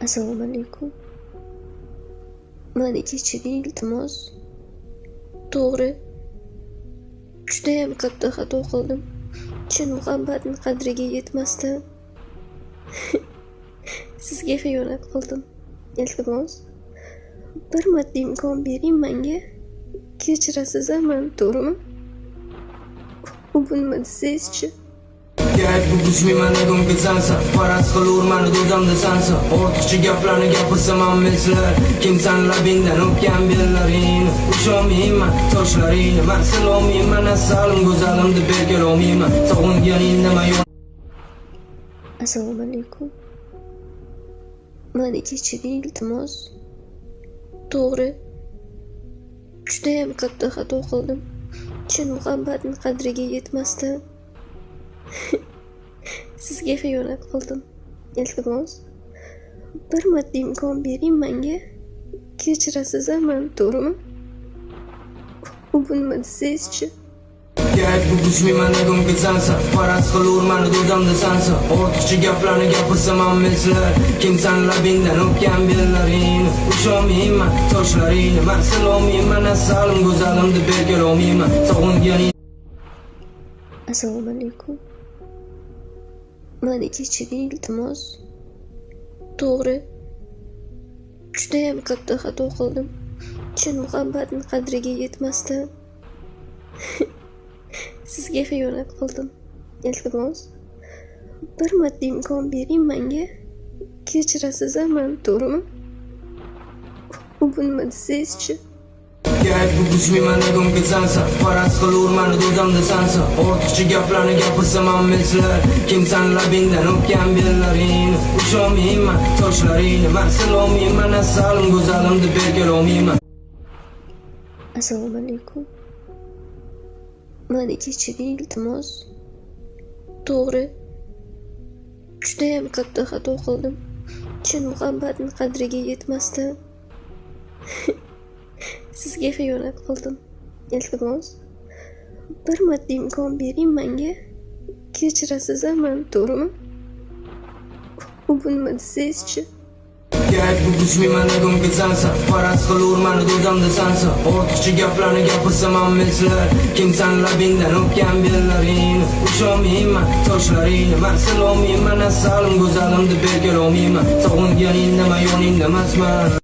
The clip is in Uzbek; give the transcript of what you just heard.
Assalomu alaykum. Mani kechiring iltimos. To'g'ri, judayam katta xato qildim. Chin muhabbatning qadriga yetmasdan sizga xiyonat qildim. Iltimos, bir marta imkon bering menga. Kechirasiz meni, to'g'rimi? U nima desangizchi? Kerak bu kuch meni gumga sansa, faraz qilurman do'zamda sansa. Ortiqcha gaplarni gapirsam ameslar, kimsan labingdan o'pgan bellaring. Ushonmayman sochlaringni, men silomayman asalim go'zalimni berkalomayman. Sog'inganingda men Assalomu alaykum. Mani kechiring iltimos. To'g'ri, judayam katta xato qildim. Chin muhabbatning qadriga yetmasdan sizga xiyonat qildim. Iltimos, bir marta imkon bering menga. Kechirasiz meni, to'g'rimi? U nima desangizchi? kerak bu kuch meni gumga sansa, faraz qilurman do'zamda sansa. Ortiqcha gaplarni gapirsam ameslar, kimsan labingdan o'pgan bellaring. Ushonmayman sochlaringni, men silomayman asalim go'zalimni berkalomayman. Sog'inganing Assalomu alaykum. Mani kechiring iltimos. To'g'ri, judayam katta xato qildim. Chin muhabbatning qadriga yetmasdan sizga xiyonat qildim. Iltimos, bir marta imkon bering menga. Kechirasiz meni, to'g'rimi? U nima desangizchi? kerak bu kuch meni gumga sansa, faraz qilurman do'zamda sansa. Ortiqcha gaplarni gapirsam ameslar, kimsan labingdan o'pgan bellaring. Ushonmayman sochlaringni, men silomayman asalim go'zalimni berkalomayman. Assalomu alaykum. Mani kechiring iltimos. To'g'ri, judayam katta xato qildim. Chin muhabbatning qadriga yetmasdan sizga xiyonat qildim. Iltimos, bir marta imkon bering menga. Kechirasiz meni, to'g'rimi? U nima desangizchi? kerak bu kuch meni gumga sansa, faraz qilurman do'zamda sansa. Ortiqcha gaplarni gapirsam ameslar, kimsan labingdan o'pgan bellaring. Ushonmayman sochlaringni, men silomayman asalim go'zalimni berkalomayman. Sog'inganingda men yoningda emasman.